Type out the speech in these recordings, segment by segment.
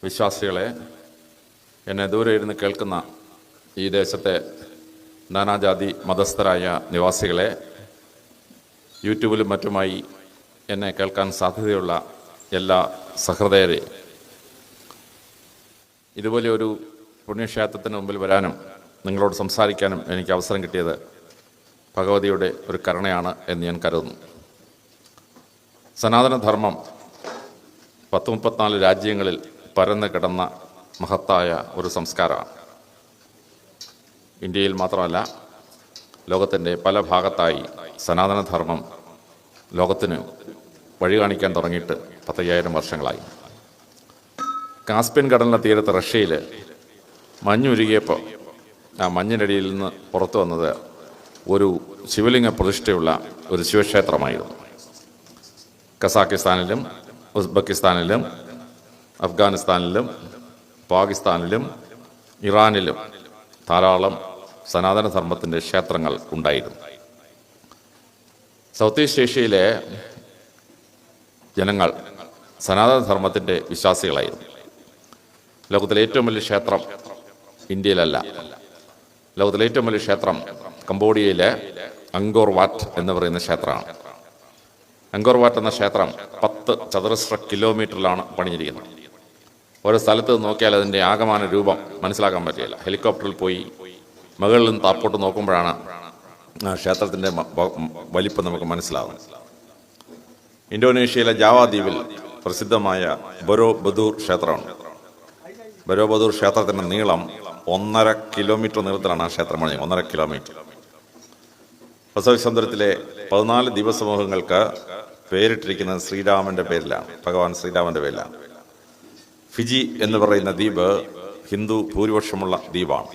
വിശ്വാസികളെ, എന്നെ ദൂരെ ഇരുന്ന് കേൾക്കുന്ന ഈ ദേശത്തെ നാനാജാതി മതസ്ഥരായ നിവാസികളെ, യൂട്യൂബിലും മറ്റുമായി എന്നെ കേൾക്കാൻ സാധ്യതയുള്ള എല്ലാ സഹൃദയരെ, ഇതുപോലെ ഒരു പുണ്യക്ഷേത്രത്തിന് മുമ്പിൽ വരാനും നിങ്ങളോട് സംസാരിക്കാനും എനിക്ക് അവസരം കിട്ടിയത് ഭഗവതിയുടെ ഒരു കരുണയാണ് എന്ന് ഞാൻ കരുതുന്നു. സനാതനധർമ്മം 134 രാജ്യങ്ങളിൽ പരന്ന് കിടന്ന മഹത്തായ ഒരു സംസ്കാരമാണ്. ഇന്ത്യയിൽ മാത്രമല്ല, ലോകത്തിൻ്റെ പല ഭാഗത്തായി സനാതനധർമ്മം ലോകത്തിന് വഴി കാണിക്കാൻ തുടങ്ങിയിട്ട് 10,000 വർഷങ്ങളായി. കാസ്പിയൻ കടലിൻ്റെ തീരത്ത് റഷ്യയിൽ മഞ്ഞുരുകിയപ്പോൾ ആ മഞ്ഞിനടിയിൽ നിന്ന് പുറത്തു വന്നത് ഒരു ശിവലിംഗ പ്രതിഷ്ഠയുള്ള ഒരു ശിവക്ഷേത്രമായിരുന്നു. കസാക്കിസ്ഥാനിലും ഉസ്ബെക്കിസ്ഥാനിലും അഫ്ഗാനിസ്ഥാനിലും പാകിസ്ഥാനിലും ഇറാനിലും ധാരാളം സനാതനധർമ്മത്തിൻ്റെ ക്ഷേത്രങ്ങൾ ഉണ്ടായിരുന്നു. സൗത്ത് ഈസ്റ്റ് ഏഷ്യയിലെ ജനങ്ങൾ സനാതനധർമ്മത്തിൻ്റെ വിശ്വാസികളായിരുന്നു. ലോകത്തിലെ ഏറ്റവും വലിയ ക്ഷേത്രം ഇന്ത്യയിലല്ല. ലോകത്തിലെ ഏറ്റവും വലിയ ക്ഷേത്രം കംബോഡിയയിലെ അങ്കോർ വാട്ട് എന്ന് പറയുന്ന ക്ഷേത്രമാണ്. അങ്കോർ വാട്ട് എന്ന ക്ഷേത്രം 10 ചതുരശ്ര കിലോമീറ്ററിലാണ് പണിഞ്ഞിരിക്കുന്നത്. ഓരോ സ്ഥലത്ത് നോക്കിയാൽ അതിൻ്റെ ആകമാന രൂപം മനസ്സിലാക്കാൻ പറ്റില്ല. ഹെലികോപ്റ്ററിൽ പോയി മുകളിൽ നിന്ന് താപ്പോട്ട് നോക്കുമ്പോഴാണ് ആ ക്ഷേത്രത്തിൻ്റെ വലിപ്പം നമുക്ക് മനസ്സിലാവും. ഇന്തോനേഷ്യയിലെ ജാവ ദ്വീപിൽ പ്രസിദ്ധമായ ബൊറോബദൂർ ക്ഷേത്രമാണ്. ബൊറോബദൂർ ക്ഷേത്രത്തിൻ്റെ നീളം 1.5 കിലോമീറ്റർ നീളത്തിലാണ് ആ ക്ഷേത്രം പണിഞ്ഞത്. 1.5 കിലോമീറ്റർ. പസഫിക് സമുദ്രത്തിലെ 14 ദ്വീപസമൂഹങ്ങൾക്ക് പേരിട്ടിരിക്കുന്നത് ശ്രീരാമൻ്റെ പേരിലാണ്, ഭഗവാൻ ശ്രീരാമൻ്റെ പേരിലാണ്. ഫിജി എന്ന് പറയുന്ന ദ്വീപ് ഹിന്ദു ഭൂരിപക്ഷമുള്ള ദ്വീപാണ്.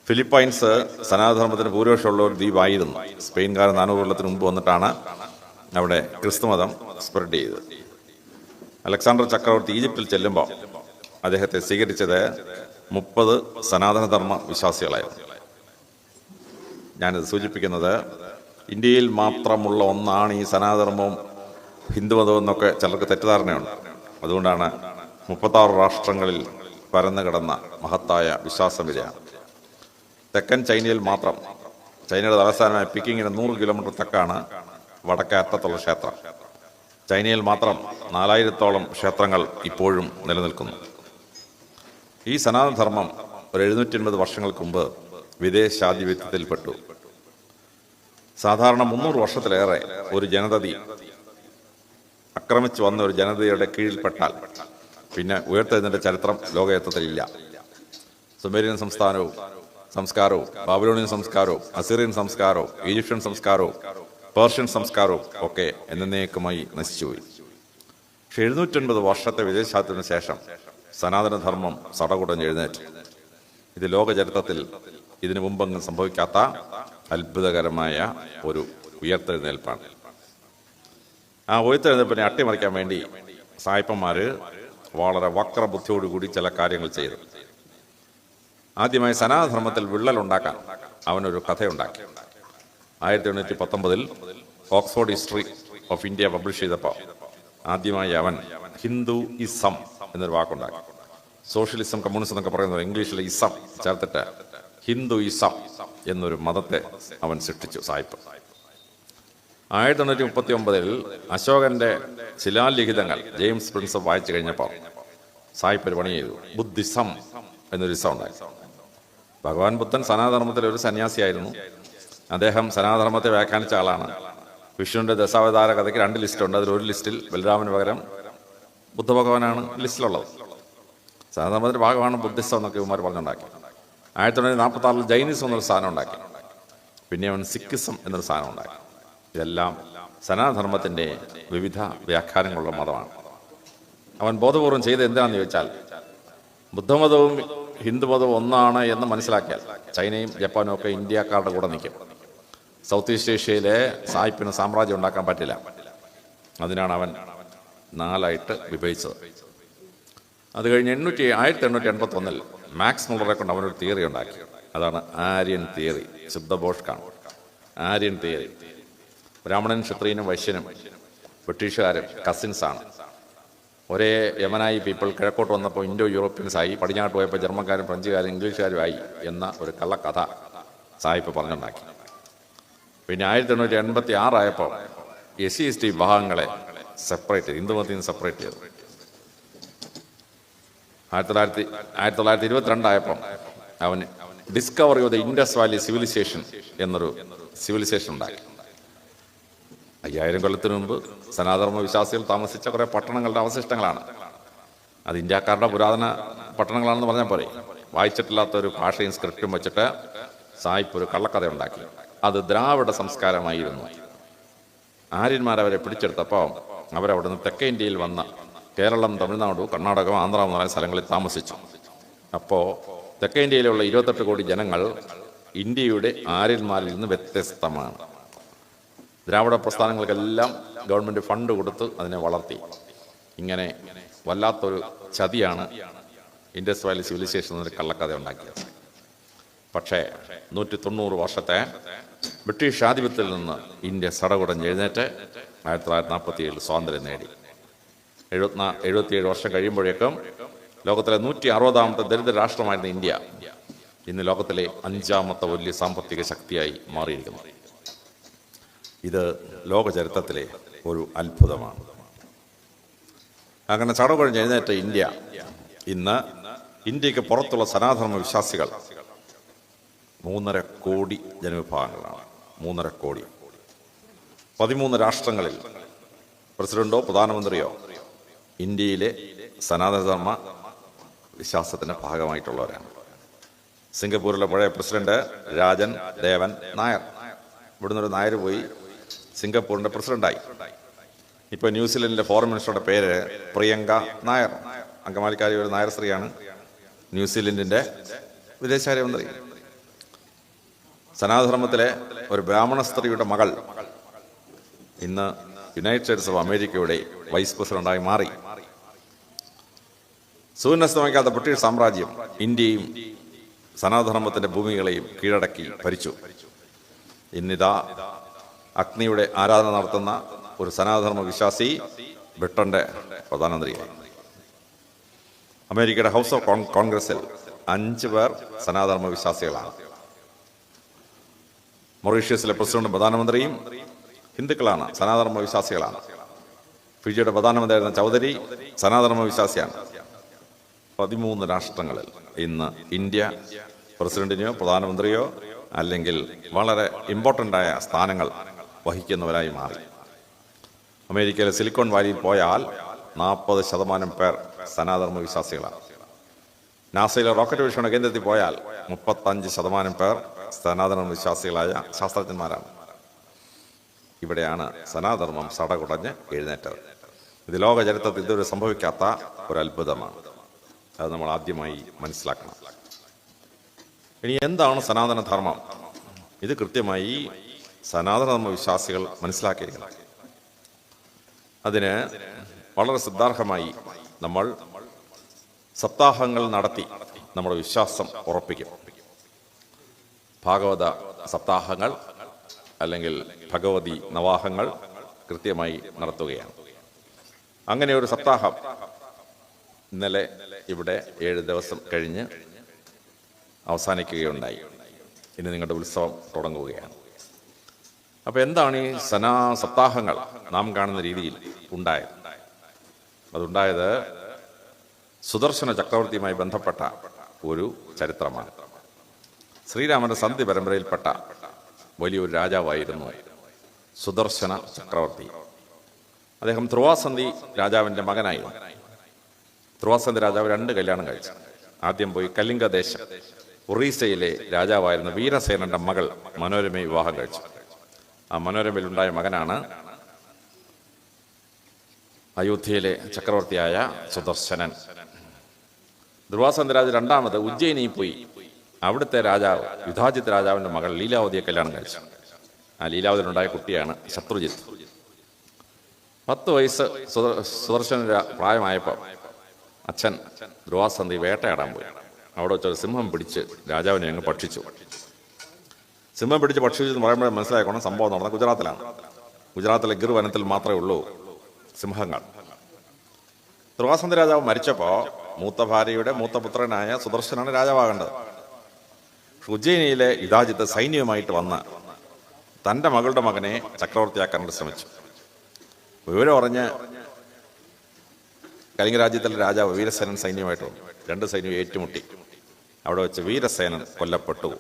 ഫിലിപ്പൈൻസ് സനാതനധർമ്മത്തിന് ഭൂരിപക്ഷമുള്ള ഒരു ദ്വീപായിരുന്നു. സ്പെയിൻകാർ 400 കൊല്ലത്തിന് മുമ്പ് വന്നിട്ടാണ് അവിടെ ക്രിസ്തുമതം സ്പ്രെഡ് ചെയ്തത്. അലക്സാണ്ടർ ചക്രവർത്തി ഈജിപ്തിൽ ചെല്ലുമ്പോൾ അദ്ദേഹത്തെ സ്വീകരിച്ചത് 30 സനാതനധർമ്മ വിശ്വാസികളായിരുന്നു. ഞാനിത് സൂചിപ്പിക്കുന്നത് ഇന്ത്യയിൽ മാത്രമുള്ള ഒന്നാണ് ഈ സനാതനധർമ്മവും ഹിന്ദുമതവും എന്നൊക്കെ ചിലർക്ക് തെറ്റിദ്ധാരണയുണ്ട്. അതുകൊണ്ടാണ് 36 രാഷ്ട്രങ്ങളിൽ പരന്നു കിടന്ന മഹത്തായ വിശ്വാസം വരികയാണ്. തെക്കൻ ചൈനയിൽ മാത്രം, ചൈനയുടെ തലസ്ഥാനമായ പിക്കിങ്ങിന് 100 കിലോമീറ്റർ തെക്കാണ് വടക്കേ അറ്റത്തുള്ള ക്ഷേത്രം. ചൈനയിൽ മാത്രം 4000-ഓളം ക്ഷേത്രങ്ങൾ ഇപ്പോഴും നിലനിൽക്കുന്നു. ഈ സനാതനധർമ്മം ഒരു 750 വർഷങ്ങൾക്ക് മുമ്പ് വിദേശാധിപത്യത്തിൽപ്പെട്ടു. സാധാരണ 300 വർഷത്തിലേറെ ഒരു ജനതതി ആക്രമിച്ചു വന്ന ഒരു ജനതയുടെ കീഴിൽപ്പെട്ടാൽ പിന്നെ ഉയർത്തെഴുന്നേറ്റ ചരിത്രം ലോകചരിത്രത്തിലില്ല. സുമേരിയൻ സംസ്കാരവും ബാബിലോണിയൻ സംസ്കാരവും അസീറിയൻ സംസ്കാരവും ഈജിപ്ഷ്യൻ സംസ്കാരവും പേർഷ്യൻ സംസ്കാരവും ഒക്കെ എന്നേക്കുമായി നശിച്ചുപോയി. പക്ഷെ 750 വർഷത്തെ വിദേശാധിപത്യത്തിന് ശേഷം സനാതനധർമ്മം സടകുടഞ്ഞ് എഴുന്നേറ്റ്. ഇത് ലോകചരിത്രത്തിൽ ഇതിനു മുമ്പെങ്ങും സംഭവിക്കാത്ത അത്ഭുതകരമായ ഒരു ഉയർത്തെഴുന്നേൽപ്പാണ്. ആ ഉയർത്തെഴുന്നേൽപ്പിനെ അട്ടിമറിക്കാൻ വേണ്ടി സായിപ്പന്മാർ വളരെ വക്രബുദ്ധിയോടുകൂടി ചില കാര്യങ്ങൾ ചെയ്തു. ആദ്യമായി സനാതനധർമ്മത്തിൽ വിള്ളലുണ്ടാക്കാൻ അവനൊരു കഥയുണ്ടാക്കി. 1819 Oxford history of India publish ചെയ്തപ്പോൾ ആദ്യമായി അവൻ ഹിന്ദു ഇസം എന്നൊരു വാക്കുണ്ടാക്കി. സോഷ്യലിസം, കമ്മ്യൂണിസം എന്നൊക്കെ പറയുന്നത് ഇംഗ്ലീഷിലെ ഇസം ചേർത്തിട്ട് ഹിന്ദു ഇസം എന്നൊരു മതത്തെ അവൻ സൃഷ്ടിച്ചു സായിപ്പ്. 1839 അശോകന്റെ ശിലാലിഖിതങ്ങൾ ജെയിംസ് പ്രിൻസപ്പ് വായിച്ചു കഴിഞ്ഞപ്പോൾ സായിപ്പ് ഒരു പണി ചെയ്തു. ബുദ്ധിസം എന്നൊരു ഇസം ഉണ്ടായി. ഭഗവാൻ ബുദ്ധൻ സനാതനധർമ്മത്തിലെ ഒരു സന്യാസിയായിരുന്നു. അദ്ദേഹം സനാതനധർമ്മത്തെ വ്യാഖ്യാനിച്ച ആളാണ്. വിഷ്ണുവിൻ്റെ ദശാവതാര കഥയ്ക്ക് 2 ലിസ്റ്റുണ്ട്. അതിലൊരു ലിസ്റ്റിൽ ബലരാമന് പകരം ബുദ്ധഭഗവാനാണ് ലിസ്റ്റിലുള്ളത്. സനാതനധർമ്മത്തിൻ്റെ ഭാഗമാണ് ബുദ്ധിസം എന്നൊക്കെ ഇവന്മാർ പറഞ്ഞുണ്ടാക്കി. 1946 ജൈനിസം എന്നൊരു സാധനം ഉണ്ടാക്കി. പിന്നെ അവൻ സിഖിസം എന്നൊരു സാധനം ഉണ്ടാക്കി. ഇതെല്ലാം സനാതനധർമ്മത്തിൻ്റെ വിവിധ വ്യാഖ്യാനങ്ങളുള്ള മതമാണ്. അവൻ ബോധപൂർവം ചെയ്ത് എന്താണെന്ന് ചോദിച്ചാൽ, ബുദ്ധമതവും ഹിന്ദുമതവും ഒന്നാണ് എന്ന് മനസ്സിലാക്കിയാൽ ചൈനയും ജപ്പാനും ഒക്കെ ഇന്ത്യക്കാരുടെ കൂടെ നിൽക്കും. സൗത്ത് ഈസ്റ്റ് ഏഷ്യയിലെ സായിപ്പിന് സാമ്രാജ്യം ഉണ്ടാക്കാൻ പറ്റില്ല. അതിനാണ് അവൻ 4ആയിട്ട് വിഭജിച്ചത്. അത് കഴിഞ്ഞ് 1881 മാക്സ് മുള്ളറെ കൊണ്ട് അവനൊരു തിയറി ഉണ്ടാക്കി. അതാണ് ആര്യൻ തിയറി. ശുദ്ധബോഷ്കാണ് ആര്യൻ തിയറി. ബ്രാഹ്മണൻ, ക്ഷത്രിയനും വൈശ്യനും ബ്രിട്ടീഷുകാരും കസിൻസാണ്. ഒരേ യമനായി പീപ്പിൾ കിഴക്കോട്ട് വന്നപ്പോൾ ഇൻഡോ യൂറോപ്യൻസായി, പടിഞ്ഞാട്ട് പോയപ്പോൾ ജർമ്മൻകാരും ഫ്രഞ്ചുകാരും ഇംഗ്ലീഷുകാരുമായി എന്ന ഒരു കള്ളക്കഥ സായിപ്പ് പറഞ്ഞുണ്ടാക്കി. പിന്നെ 1886 ആയപ്പോൾ SC/ST വിഭാഗങ്ങളെ സെപ്പറേറ്റ് ചെയ്തു, ഹിന്ദുമതത്തിൽ നിന്ന് സെപ്പറേറ്റ് ചെയ്തു. 1922 ആയപ്പം അവന് discovery of the Indus valley civilization എന്നൊരു സിവിലൈസേഷൻ ഉണ്ടാക്കി. 5000 കൊല്ലത്തിന് മുമ്പ് സനാതന വിശ്വാസികൾ താമസിച്ച കുറേ പട്ടണങ്ങളുടെ അവശിഷ്ടങ്ങളാണ്. അത് ഇന്ത്യക്കാരുടെ പുരാതന പട്ടണങ്ങളാണെന്ന് പറഞ്ഞാൽ പോലെ, വായിച്ചിട്ടില്ലാത്തൊരു ഭാഷയും സ്ക്രിപ്റ്റും വെച്ചിട്ട് സായിപ്പ് ഒരു കള്ളക്കഥ ഉണ്ടാക്കി. അത് ദ്രാവിഡ സംസ്കാരമായിരുന്നു. ആര്യന്മാരവരെ പിടിച്ചെടുത്തപ്പോൾ അവരവിടുന്ന് തെക്കേ ഇന്ത്യയിൽ വന്ന കേരളം, തമിഴ്നാട്, കർണാടകം, ആന്ധ്ര മുതലായ സ്ഥലങ്ങളിൽ താമസിച്ചു. അപ്പോൾ തെക്കേ ഇന്ത്യയിലുള്ള 28 കോടി ജനങ്ങൾ ഇന്ത്യയുടെ ആര്യന്മാരിൽ നിന്ന് വ്യത്യസ്തമാണ്. ദ്രാവിഡ പ്രസ്ഥാനങ്ങൾക്കെല്ലാം ഗവൺമെൻറ് ഫണ്ട് കൊടുത്ത് അതിനെ വളർത്തി. ഇങ്ങനെ വല്ലാത്തൊരു ചതിയാണ് ഇൻഡസ് വാലി സിവിലൈസേഷൻ എന്നൊരു കള്ളക്കഥ ഉണ്ടാക്കിയത്. പക്ഷേ 190 വർഷത്തെ ബ്രിട്ടീഷ് ആധിപത്യത്തിൽ നിന്ന് ഇന്ത്യ സടകുടഞ്ഞ് എഴുന്നേറ്റ് 1947 സ്വാതന്ത്ര്യം നേടി. 77 വർഷം കഴിയുമ്പോഴേക്കും ലോകത്തിലെ 160ാമത്തെ ദരിദ്ര രാഷ്ട്രമായിരുന്ന ഇന്ത്യ ഇന്ന് ലോകത്തിലെ 5ാമത്തെ വലിയ സാമ്പത്തിക ശക്തിയായി മാറിയിരിക്കുന്നു. ഇത് ലോക ചരിത്രത്തിലെ ഒരു അത്ഭുതമാണ്. അങ്ങനെ ചടകുടഞ്ഞ് എഴുന്നേറ്റ ഇന്ത്യ ഇന്ന് ഇന്ത്യക്ക് പുറത്തുള്ള സനാതന വിശ്വാസികൾ 3.5 കോടി ജനവിഭാഗങ്ങളാണ്. 3.5 കോടി. 13 രാഷ്ട്രങ്ങളിൽ പ്രസിഡന്റോ പ്രധാനമന്ത്രിയോ ഇന്ത്യയിലെ സനാതനധർമ്മ വിശ്വാസത്തിൻ്റെ ഭാഗമായിട്ടുള്ളവരാണ്. സിംഗപ്പൂരിലെ പഴയ പ്രസിഡന്റ് രാജൻ ദേവൻ നായർ, ഇവിടുന്ന് ഒരു നായർ പോയി സിംഗപ്പൂരിൻ്റെ പ്രസിഡന്റായി. ഇപ്പോൾ ന്യൂസിലൻഡിലെ ഫോറിൻ മിനിസ്റ്ററുടെ പേര് പ്രിയങ്ക നായർ, അങ്കമാലിക്കാരി ഒരു നായർ സ്ത്രീയാണ്, ന്യൂസിലൻഡിൻ്റെ വിദേശകാര്യമന്ത്രി. സനാതനധർമ്മത്തിലെ ഒരു ബ്രാഹ്മണ സ്ത്രീയുടെ മകൾ ഇന്ന് യുണൈറ്റഡ് സ്റ്റേറ്റ്സ് ഓഫ് അമേരിക്കയുടെ വൈസ് പ്രസിഡന്റായി മാറി. സൂര്യനസ്തമിക്കാത്ത ബ്രിട്ടീഷ് സാമ്രാജ്യം ഇന്ത്യയും സനാതനധർമ്മത്തിന്റെ ഭൂമികളെയും കീഴടക്കി ഭരിച്ചു. ഇന്നിതാ അഗ്നിയുടെ ആരാധന നടത്തുന്ന ഒരു സനാതനധർമ്മ വിശ്വാസി ബ്രിട്ടന്റെ പ്രധാനമന്ത്രിയായി. അമേരിക്കയുടെ ഹൗസ് ഓഫ് കോൺഗ്രസിൽ 5 പേർ സനാതനധർമ്മ വിശ്വാസികളാണ്. മൊറീഷ്യസിലെ പ്രസിഡന്റും പ്രധാനമന്ത്രിയും ഹിന്ദുക്കളാണ്, സനാതനധർമ്മ വിശ്വാസികളാണ്. ഫിജിയുടെ പ്രധാനമന്ത്രിയായിരുന്ന ചൗധരി സനാതനധർമ്മ വിശ്വാസിയാണ്. 13 രാഷ്ട്രങ്ങളിൽ ഇന്ന് ഇന്ത്യ പ്രസിഡന്റിനെയോ പ്രധാനമന്ത്രിയോ അല്ലെങ്കിൽ വളരെ ഇമ്പോർട്ടൻ്റായ സ്ഥാനങ്ങൾ വഹിക്കുന്നവരായി മാറി. അമേരിക്കയിലെ സിലിക്കോൺ വാലിയിൽ പോയാൽ 40% പേർ സനാതനധർമ്മ വിശ്വാസികളാണ്. നാസയിലെ റോക്കറ്റ് വിക്ഷേപണ കേന്ദ്രത്തിൽ പോയാൽ 35% പേർ സനാതന വിശ്വാസികളായ ശാസ്ത്രജ്ഞന്മാരാണ്. ഇവിടെയാണ് സനാതനധർമ്മം സടകുടഞ്ഞ് എഴുന്നേറ്റത്. ഇത് ലോക ചരിത്രത്തിൽ ഇതുവരെ സംഭവിക്കാത്ത ഒരു അത്ഭുതമാണ്. അത് നമ്മൾ ആദ്യമായി മനസ്സിലാക്കണം. ഇനി എന്താണ് സനാതനധർമ്മം? ഇത് കൃത്യമായി സനാതനധർമ്മ വിശ്വാസികൾ മനസ്സിലാക്കിയിരിക്കണം. അതിന് വളരെ സിദ്ധാർഹമായി നമ്മൾ സപ്താഹങ്ങൾ നടത്തി നമ്മുടെ വിശ്വാസം ഉറപ്പിക്കും. ഭാഗവത സപ്താഹങ്ങൾ അല്ലെങ്കിൽ ഭഗവതി നവാഹങ്ങൾ കൃത്യമായി നടത്തുകയാണ്. അങ്ങനെ ഒരു സപ്താഹം ഇന്നലെ ഇവിടെ 7 ദിവസം കഴിഞ്ഞ് അവസാനിക്കുകയുണ്ടായി. ഇനി നിങ്ങളുടെ ഉത്സവം തുടങ്ങുകയാണ്. അപ്പോൾ എന്താണ് ഈ സപ്താഹങ്ങൾ നാം കാണുന്ന രീതിയിൽ ഉണ്ടായത്? അതുണ്ടായത് സുദർശന ചക്രവർത്തിയുമായി ബന്ധപ്പെട്ട ഒരു ചരിത്രമാണ്. ശ്രീരാമന്റെ സന്ധി പരമ്പരയിൽപ്പെട്ട വലിയൊരു രാജാവായിരുന്നു സുദർശന ചക്രവർത്തി. അദ്ദേഹം ധ്രുവാസന്ധി രാജാവിൻ്റെ മകനായിരുന്നു. ധ്രുവാസന്ധി രാജാവ് 2 കല്യാണം കഴിച്ചു. ആദ്യം പോയി കലിംഗദേശം ഒറീസയിലെ രാജാവായിരുന്ന വീരസേനന്റെ മകൾ മനോരമയെ വിവാഹം കഴിച്ചു. ആ മനോരമയിലുണ്ടായ മകനാണ് അയോധ്യയിലെ ചക്രവർത്തിയായ സുദർശനൻ. ധ്രുവാസന്ധി രാജ 2ാമത് ഉജ്ജയിനിയിൽ പോയി അവിടുത്തെ രാജാവ് യുധാജിത്ത് രാജാവിൻ്റെ മകൾ ലീലാവതിയെ കല്യാണം കഴിച്ചു. ആ ലീലാവതിയിലുണ്ടായ കുട്ടിയാണ് ശത്രുജിത്ത്. 10 വയസ്സ് സുദർശന പ്രായമായപ്പോൾ അച്ഛൻ ധ്രുവാസന്ധി വേട്ടയാടാൻ പോയി. അവിടെ വെച്ചൊരു സിംഹം പിടിച്ച് രാജാവിനെ അങ്ങ് ഭക്ഷിച്ചു. സിംഹം പിടിച്ച് ഭക്ഷിച്ചു എന്ന് പറയുമ്പോൾ മനസ്സിലാക്കണം സംഭവം നടന്നത് ഗുജറാത്തിലാണ്. ഗുജറാത്തിലെ ഗിർ വനത്തിൽ മാത്രമേ ഉള്ളൂ സിംഹങ്ങൾ. ദുർവാസന്ത രാജാവ് മരിച്ചപ്പോൾ മൂത്ത ഭാര്യയുടെ മൂത്ത പുത്രനായ സുദർശനാണ് രാജാവാകേണ്ടത്. ഉജ്ജയിനിയിലെ യുധാജിത്ത് സൈന്യവുമായിട്ട് വന്ന് തൻ്റെ മകളുടെ മകനെ ചക്രവർത്തിയാക്കാനായിട്ട് ശ്രമിച്ചു. വിവരം അറിഞ്ഞ് കലിംഗ രാജ്യത്തിലെ രാജാവ് വീരസേനൻ സൈന്യമായിട്ട് വന്നു. രണ്ട് സൈന്യവും ഏറ്റുമുട്ടി. അവിടെ വെച്ച് വീരസേനൻ കൊല്ലപ്പെട്ടു.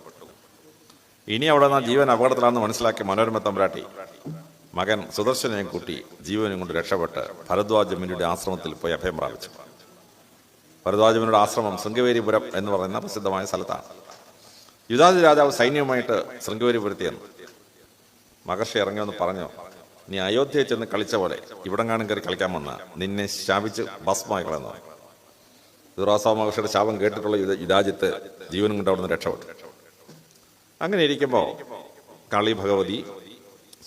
ഇനി അവിടെ നിന്ന് ജീവൻ അപകടത്തിലാണെന്ന് മനസ്സിലാക്കിയ മനോരമ തമ്പുരാട്ടി മകൻ സുദർശനെയും കൂട്ടി ജീവനും കൊണ്ട് രക്ഷപ്പെട്ട് ഭരദ്വാജ മുനിയുടെ ആശ്രമത്തിൽ പോയി അഭയം പ്രാപിച്ചു. ഭരദ്വാജ മുനിയുടെ ആശ്രമം ശൃംഗവേരിപുരം എന്ന് പറയുന്ന പ്രസിദ്ധമായ സ്ഥലത്താണ്. യുധാജി രാജാവ് സൈന്യവുമായിട്ട് ശൃംഗവേരിപുരത്തി വന്നു. മഹർഷി ഇറങ്ങിയെന്ന് പറഞ്ഞു, നീ അയോധ്യയിൽ ചെന്ന് കളിച്ച പോലെ ഇവിടെങ്ങാനും കയറി കളിക്കാൻ വന്ന നിന്നെ ശാപിച്ച് ഭസ്മമായി കളഞ്ഞു. ദുർവാസ മഹർഷിയുടെ ശാപം കേട്ടിട്ടുള്ള യുധാജിത്ത് ജീവനും കൊണ്ട് അവിടെ നിന്ന് രക്ഷപ്പെട്ടു. അങ്ങനെ ഇരിക്കുമ്പോൾ കാളി ഭഗവതി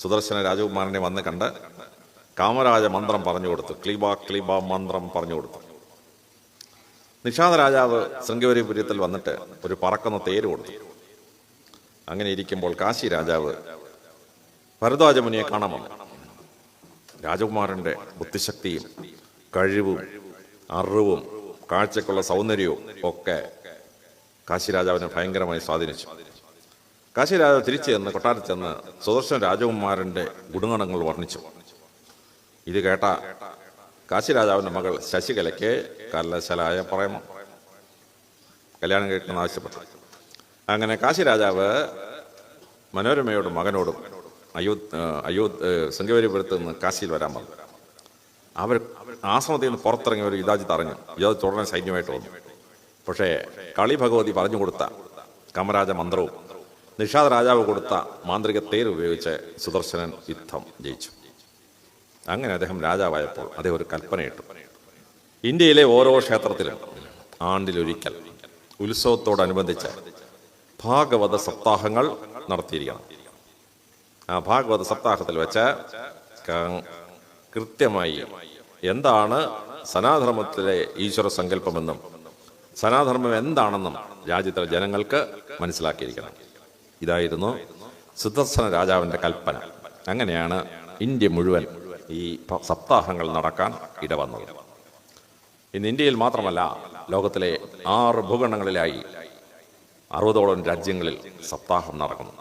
സുദർശന രാജകുമാരനെ വന്ന് കണ്ട് കാമരാജ മന്ത്രം പറഞ്ഞു കൊടുത്തു. ക്ലീബ ക്ലീബ മന്ത്രം പറഞ്ഞു കൊടുത്തു. നിഷാദ രാജാവ് ശൃംഗവേരിപുരത്തിൽ വന്നിട്ട് ഒരു പറക്കുന്ന തേര് കൊടുത്തു. അങ്ങനെ ഇരിക്കുമ്പോൾ കാശി രാജാവ് ഭരദ്വാജ മുനിയെ കാണാൻ വന്നു. രാജകുമാരന്റെ ബുദ്ധിശക്തിയും കഴിവും അറിവും കാഴ്ചക്കുള്ള സൗന്ദര്യവും ഒക്കെ കാശി രാജാവിനെ ഭയങ്കരമായി സ്വാധീനിച്ചു. കാശി രാജാവ് തിരിച്ചു ചെന്ന് കൊട്ടാരത്തിൽ ചെന്ന് സുദർശന രാജകുമാരന്റെ ഗുണഗണങ്ങൾ വർണ്ണിച്ചു. ഇത് കേട്ട കാശി രാജാവിന്റെ മകൾ ശശികലയ്ക്ക് കലശലായ പ്രേമം കല്യാണം കഴിക്കണം ആവശ്യപ്പെട്ടു. അങ്ങനെ കാശി രാജാവ് മനോരമയോടും മകനോടും ശൃംഗവേരിപുരത്ത് നിന്ന് കാശിയിൽ വരാൻ പറഞ്ഞു. അവർ ആശ്രമത്തിൽ നിന്ന് പുറത്തിറങ്ങിയവർ യുധാജിത്ത് അറിഞ്ഞു. യുധാജിത്ത് ഉടനെ സൈന്യമായിട്ട് വന്നു. പക്ഷേ കളി ഭഗവതി പറഞ്ഞു കൊടുത്ത കാമരാജ മന്ത്രവും നിഷാദ രാജാവ് കൊടുത്ത മാന്ത്രിക തേര് ഉപയോഗിച്ച് സുദർശനൻ യുദ്ധം ജയിച്ചു. അങ്ങനെ അദ്ദേഹം രാജാവായപ്പോൾ അദ്ദേഹം ഒരു കൽപ്പനയിട്ടു. ഇന്ത്യയിലെ ഓരോ ക്ഷേത്രത്തിലും ആണ്ടിലൊരിക്കൽ ഉത്സവത്തോടനുബന്ധിച്ച് ഭാഗവത സപ്താഹങ്ങൾ നടത്തിയിരിക്കണം. ആ ഭാഗവത സപ്താഹത്തിൽ വെച്ച് കൃത്യമായി എന്താണ് സനാതനധർമ്മത്തിലെ ഈശ്വര സങ്കല്പമെന്നും സനാതനധർമ്മം എന്താണെന്നും രാജ്യത്തിലെ ജനങ്ങൾക്ക് മനസ്സിലാക്കിയിരിക്കണം. ഇതായിരുന്നു സുദർശന രാജാവിൻ്റെ കൽപ്പന. അങ്ങനെയാണ് ഇന്ത്യ മുഴുവൻ ഈ സപ്താഹങ്ങൾ നടക്കാൻ ഇടവന്നത്. ഇന്ന് ഇന്ത്യയിൽ മാത്രമല്ല, ലോകത്തിലെ 6 ഭൂഖണ്ഡങ്ങളിലായി 60ഓളം രാജ്യങ്ങളിൽ സപ്താഹം നടക്കുന്നു.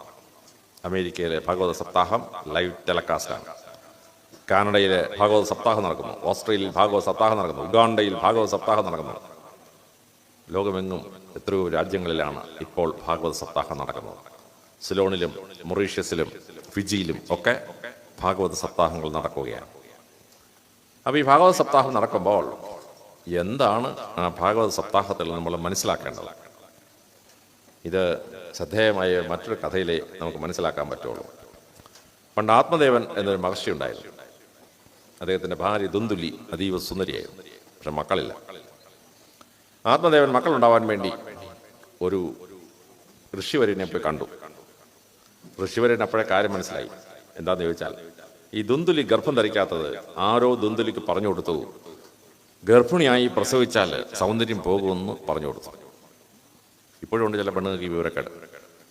അമേരിക്കയിലെ ഭാഗവത സപ്താഹം ലൈവ് ടെലികാസ്റ്റാണ്. കാനഡയിലെ ഭാഗവത സപ്താഹം നടക്കുന്നു. ഓസ്ട്രേലിയയിൽ ഭാഗവത സപ്താഹം നടക്കുന്നു. ഉഗാണ്ടയിൽ ഭാഗവത സപ്താഹം നടക്കുന്നു. ലോകമെങ്ങും എത്രയോ രാജ്യങ്ങളിലാണ് ഇപ്പോൾ ഭാഗവത സപ്താഹം നടക്കുന്നത്. സിലോണിലും മൊറീഷ്യസിലും ഫിജിയിലും ഒക്കെ ഭാഗവത സപ്താഹങ്ങൾ നടക്കുകയാണ്. അപ്പോൾ ഈ ഭാഗവത സപ്താഹം നടക്കുമ്പോൾ എന്താണ് ആ ഭാഗവത സപ്താഹത്തിൽ നമ്മൾ മനസ്സിലാക്കേണ്ടത്? ഇത് ശ്രദ്ധേയമായ മറ്റൊരു കഥയിലെ നമുക്ക് മനസ്സിലാക്കാൻ പറ്റുള്ളൂ. പണ്ട് ആത്മദേവൻ എന്നൊരു മഹർഷി ഉണ്ടായിരുന്നു. അദ്ദേഹത്തിൻ്റെ ഭാര്യ ദുന്ദുലി അതീവ സുന്ദരിയായിരുന്നു. പക്ഷെ മക്കളില്ല. ആത്മദേവൻ മക്കളുണ്ടാവാൻ വേണ്ടി ഒരു ഋഷിവര്യനെ പോയി കണ്ടു. ഋഷിവര്യൻ അപ്പോഴേ കാര്യം മനസ്സിലായി. എന്താണെന്ന് ചോദിച്ചാൽ, ഈ ദുന്ദുലി ഗർഭം ധരിക്കാത്തത് ആരോ ദുന്ദുലിക്ക് പറഞ്ഞു കൊടുത്തു. ഗർഭിണിയായി പ്രസവിച്ചാൽ സൗന്ദര്യം പോകുമെന്ന് പറഞ്ഞു കൊടുത്തു. ഇപ്പോഴും ഉണ്ട് ചില പെണ്ണുങ്ങൾക്ക് ഈ വിവരക്കേട്.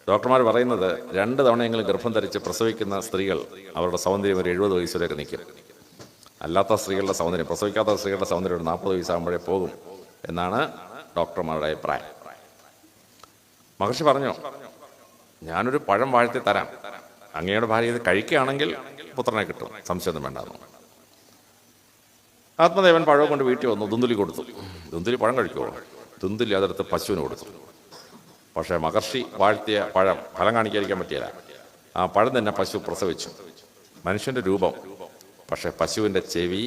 ഡോക്ടർമാർ പറയുന്നത് 2 തവണയെങ്കിലും ഗർഭം ധരിച്ച് പ്രസവിക്കുന്ന സ്ത്രീകൾ അവരുടെ സൗന്ദര്യം ഒരു 70 വയസ്സിലേക്ക് നിൽക്കും. അല്ലാത്ത സ്ത്രീകളുടെ സൗന്ദര്യം, പ്രസവിക്കാത്ത സ്ത്രീകളുടെ സൗന്ദര്യം ഒരു 40 വയസ്സാകുമ്പോഴേ പോകും എന്നാണ് ഡോക്ടർമാരുടെ അഭിപ്രായം. മഹർഷി പറഞ്ഞു, ഞാനൊരു പഴം വാഴ്ത്തി തരാം, അങ്ങയുടെ ഭാര്യ ഇത് കഴിക്കുകയാണെങ്കിൽ പുത്രനെ കിട്ടും, സംശയമൊന്നും വേണ്ടായിരുന്നു. ആത്മദേവൻ പഴം കൊണ്ട് വീട്ടിൽ വന്നു. ദുന്ദുലി കൊടുത്തു. ദുന്ദുലി പഴം കഴിക്കുമോ? ദുന്ദുലി അതെടുത്ത് പശുവിന് കൊടുത്തു. പക്ഷേ മഹർഷി വാഴ്ത്തിയ പഴം ഫലം കാണിക്കാതിരിക്കാൻ പറ്റിയില്ല. ആ പഴം തന്നെ പശു പ്രസവിച്ചു. മനുഷ്യൻ്റെ രൂപം, പക്ഷേ പശുവിൻ്റെ ചെവി,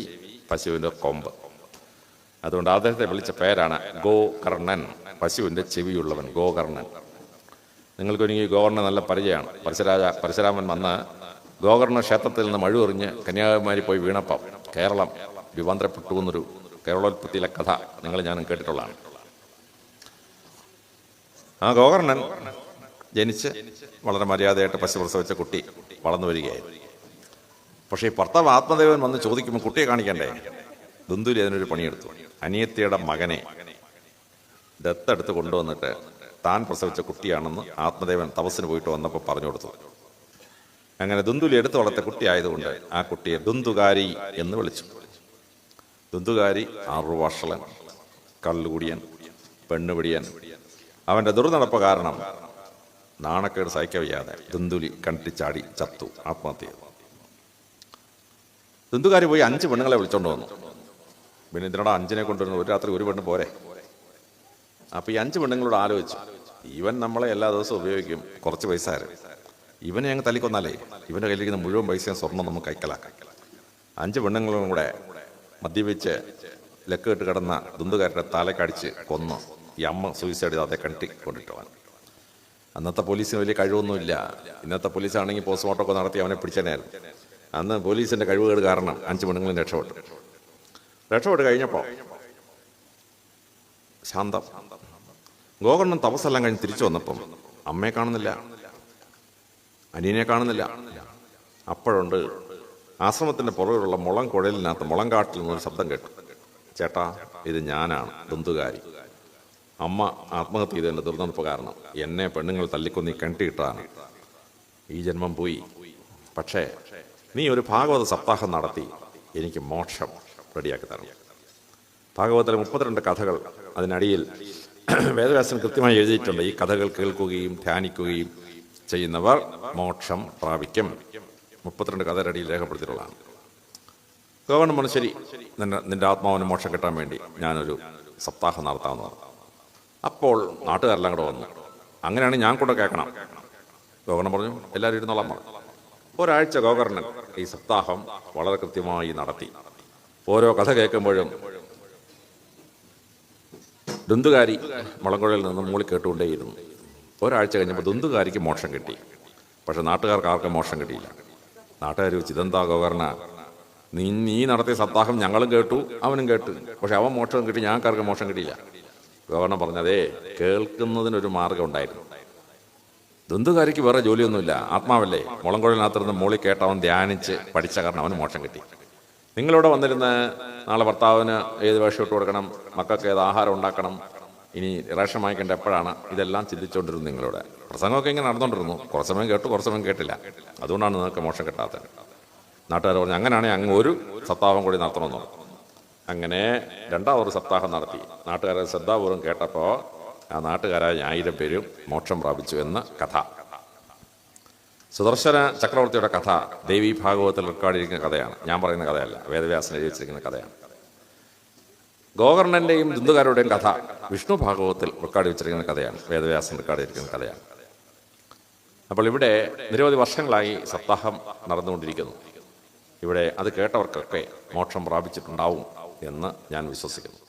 പശുവിൻ്റെ കൊമ്പ്. അതുകൊണ്ട് അദ്ദേഹത്തെ വിളിച്ച പേരാണ് ഗോകർണൻ, പശുവിൻ്റെ ചെവിയുള്ളവൻ, ഗോകർണൻ. നിങ്ങൾക്കൊരുങ്ങി ഗോകർണൻ നല്ല പരിചയമാണ്. പരശുരാമൻ വന്ന് ഗോകർണ ക്ഷേത്രത്തിൽ നിന്ന് മഴുവെറിഞ്ഞ് കന്യാകുമാരി പോയി വീണപ്പം കേരളം രൂപാന്തരപ്പെട്ടു എന്നൊരു കേരളോത്പത്തിയിലെ കഥ ഞാനും കേട്ടിട്ടുള്ളതാണ്. ആ ഗോകർണൻ ജനിച്ച് വളരെ മര്യാദയായിട്ട് പശു പ്രസവിച്ച കുട്ടി വളർന്നു വരികയായിരുന്നു. പക്ഷേ ഈ ഭർത്താവ് ആത്മദേവൻ വന്ന് ചോദിക്കുമ്പോൾ കുട്ടിയെ കാണിക്കണ്ടേ? ദുന്ദുലി അതിനൊരു പണിയെടുത്തു. അനിയത്തിയുടെ മകനെ ദത്തെടുത്ത് കൊണ്ടുവന്നിട്ട് താൻ പ്രസവിച്ച കുട്ടിയാണെന്ന് ആത്മദേവൻ തപസ്സിന് പോയിട്ട് വന്നപ്പോൾ പറഞ്ഞു കൊടുത്തു. അങ്ങനെ ദുന്ദുലി എടുത്തു വളർത്ത കുട്ടിയായതുകൊണ്ട് ആ കുട്ടിയെ ദുന്ദുകാരി എന്ന് വിളിച്ചു. ദുന്തുകാരി ആറുവഷളൻ, കള്ളുകുടിയൻ, പെണ്ണുപിടിയൻ. അവൻ്റെ ദുർനടപ്പ് കാരണം നാണക്കേട് സഹിക്കവയ്യാതെ ദുന്തുലി കണ്ടിച്ചാടി ചത്തു, ആത്മഹത്യ ചെയ്തു. ദുന്തുകാരി പോയി 5 പെണ്ണുങ്ങളെ വിളിച്ചോണ്ട് വന്നു. പിന്നെ ഇതിനോട് 5 കൊണ്ടുവരുന്നു, ഒരു രാത്രി ഒരു പെണ്ണ് പോരെ. അപ്പോൾ ഈ 5 പെണ്ണുങ്ങളോട് ആലോചിച്ചു, ഇവൻ നമ്മളെ എല്ലാ ദിവസവും ഉപയോഗിക്കും, കുറച്ച് പൈസ ആരും, ഇവനെ ഞങ്ങൾ തല്ലിക്കൊന്നാലേ ഇവൻ്റെ കയ്യിലിരിക്കുന്ന മുഴുവൻ പൈസയും സ്വർണ്ണം നമുക്ക് കൈക്കലാക്കാം. 5 പെണ്ണുങ്ങളും കൂടെ മദ്യപിച്ച് ലക്കിട്ട് കിടന്ന ദുന്തുകാരുടെ തലക്കടിച്ച് കൊന്നു. ഈ അമ്മ സൂയിസൈഡ് ചെയ്ത് അതേ കണ്ടി കൊണ്ടിട്ടുവാൻ. അന്നത്തെ പോലീസിന് വലിയ കഴിവൊന്നുമില്ല. ഇന്നത്തെ പോലീസാണെങ്കിൽ പോസ്റ്റ്മോർട്ടം ഒക്കെ നടത്തി അവനെ പിടിച്ചേനായിരുന്നു. അന്ന് പോലീസിൻ്റെ കഴിവുകേട് കാരണം 5 പെണ്ണുങ്ങളും രക്ഷപ്പെട്ട് കഴിഞ്ഞപ്പോൾ ശാന്തം. ഗോകർണൻ തപസ്സെല്ലാം കഴിഞ്ഞ് തിരിച്ചു വന്നപ്പം അമ്മയെ കാണുന്നില്ല, അനിയനെ കാണുന്നില്ല. അപ്പോഴുണ്ട് ആശ്രമത്തിൻ്റെ പുറകിലുള്ള മുളം കുഴലിനകത്ത് മുളം കാട്ടിൽ നിന്നൊരു ശബ്ദം കേട്ടു. ചേട്ടാ, ഇത് ഞാനാണ്, ദുന്തുകാരി. അമ്മ ആത്മഹത്യ ചെയ്തതിൻ്റെ ദുർനടപ്പ് കാരണം എന്നെ പെണ്ണുങ്ങൾ തല്ലിക്കൊന്നി കെട്ടിയിട്ടാണ്. ഈ ജന്മം പോയി. പക്ഷേ നീ ഒരു ഭാഗവത സപ്താഹം നടത്തി എനിക്ക് മോക്ഷം റെഡിയാക്കി തരണം. ഭാഗവതത്തിലെ 32 കഥകൾ അതിനടിയിൽ വേദവ്യാസൻ കൃത്യമായി എഴുതിയിട്ടുണ്ട്. ഈ കഥകൾ കേൾക്കുകയും ധ്യാനിക്കുകയും ചെയ്യുന്നവർ മോക്ഷം പ്രാപിക്കും. 32 കഥയുടെ അടിയിൽ രേഖപ്പെടുത്തിയിട്ടുള്ളതാണ്. ഗവർണർ പറഞ്ഞു, ശരി, നിന്റെ ആത്മാവിന് മോക്ഷം കിട്ടാൻ വേണ്ടി ഞാനൊരു സപ്താഹം നടത്താമെന്ന് പറഞ്ഞു. അപ്പോൾ നാട്ടുകാരെല്ലാം കൂടെ വന്നു. അങ്ങനെയാണ് ഞാൻ കൂടെ കേൾക്കണം. ഗവർണർ പറഞ്ഞു, എല്ലാവരും ഇരുന്നോളാം പറഞ്ഞു. ഒരാഴ്ച ഗവർണർ ഈ സപ്താഹം വളരെ കൃത്യമായി നടത്തി. ഓരോ കഥ കേൾക്കുമ്പോഴും ദുന്തുകാരി മുളങ്കുഴയിൽ നിന്ന് മൂളി കേട്ടുകൊണ്ടേയിരുന്നു. ഒരാഴ്ച കഴിഞ്ഞപ്പോൾ ദുന്തുകാരിക്ക് മോക്ഷം കിട്ടി. പക്ഷെ നാട്ടുകാർക്ക് ആർക്കും മോക്ഷം കിട്ടിയില്ല. നാട്ടുകാർ ചോദിച്ചു, ഇതെന്താ ഗവർണർ, നീ നടത്തിയ സപ്താഹം ഞങ്ങളും കേട്ടു, അവനും കേട്ടു, പക്ഷെ അവൻ മോക്ഷം കിട്ടി, ഞങ്ങൾക്കാർക്ക് മോക്ഷം കിട്ടിയില്ല. ഗവർണർ പറഞ്ഞതേ, കേൾക്കുന്നതിനൊരു മാർഗം ഉണ്ടായിരുന്നു. ദുന്തുകാരിക്ക് വേറെ ജോലിയൊന്നുമില്ല, ആത്മാവല്ലേ, മുളങ്കുഴലിനകത്തിരുന്ന് മൂളി കേട്ട് അവൻ ധ്യാനിച്ച് പഠിച്ച കാരണം അവന് മോക്ഷം കിട്ടി. നിങ്ങളിവിടെ വന്നിരുന്ന് നാളെ ഭർത്താവിന് ഏത് വേഷം ഇട്ട് കൊടുക്കണം, മക്കൾക്ക് ഏത് ആഹാരം ഉണ്ടാക്കണം, ഇനി റേഷൻ വാങ്ങിക്കേണ്ട എപ്പോഴാണ്, ഇതെല്ലാം ചിന്തിച്ചുകൊണ്ടിരുന്നു. നിങ്ങളുടെ പ്രസംഗമൊക്കെ ഇങ്ങനെ നടന്നുകൊണ്ടിരുന്നു. കുറച്ച് സമയം കേട്ടു, കുറച്ച് സമയം കേട്ടില്ല. അതുകൊണ്ടാണ് നിങ്ങൾക്ക് മോക്ഷം കിട്ടാത്തത്. നാട്ടുകാർ പറഞ്ഞു, അങ്ങനെയാണെങ്കിൽ അങ്ങ് ഒരു സപ്താഹം കൂടി നടത്തണമെന്ന് പറഞ്ഞു. അങ്ങനെ 2ാമതൊരു സപ്താഹം നടത്തി. നാട്ടുകാരെ ശ്രദ്ധാപൂർവ്വം കേട്ടപ്പോൾ ആ നാട്ടുകാരായ 1000 പേരും മോക്ഷം പ്രാപിച്ചു എന്ന കഥ. സുദർശന ചക്രവർത്തിയുടെ കഥ ദേവി ഭാഗവതത്തിൽ റെക്കോർഡിയിരിക്കുന്ന കഥയാണ്. ഞാൻ പറയുന്ന കഥയല്ല, വേദവ്യാസൻ എഴുതി വെച്ചിരിക്കുന്ന കഥയാണ്. ഗോകർണൻ്റെയും ദുന്തുകാരുടെയും കഥ വിഷ്ണു ഭാഗവതത്തിൽ റെക്കോർഡ് വെച്ചിരിക്കുന്ന കഥയാണ്, വേദവ്യാസൻ റെക്കോർഡ് ചെയ്തിരിക്കുന്ന കഥയാണ്. അപ്പോൾ ഇവിടെ നിരവധി വർഷങ്ങളായി സപ്താഹം നടന്നുകൊണ്ടിരിക്കുന്നു. ഇവിടെ അത് കേട്ടവർക്കൊക്കെ മോക്ഷം പ്രാപിച്ചിട്ടുണ്ടാവും എന്ന് ഞാൻ വിശ്വസിക്കുന്നു.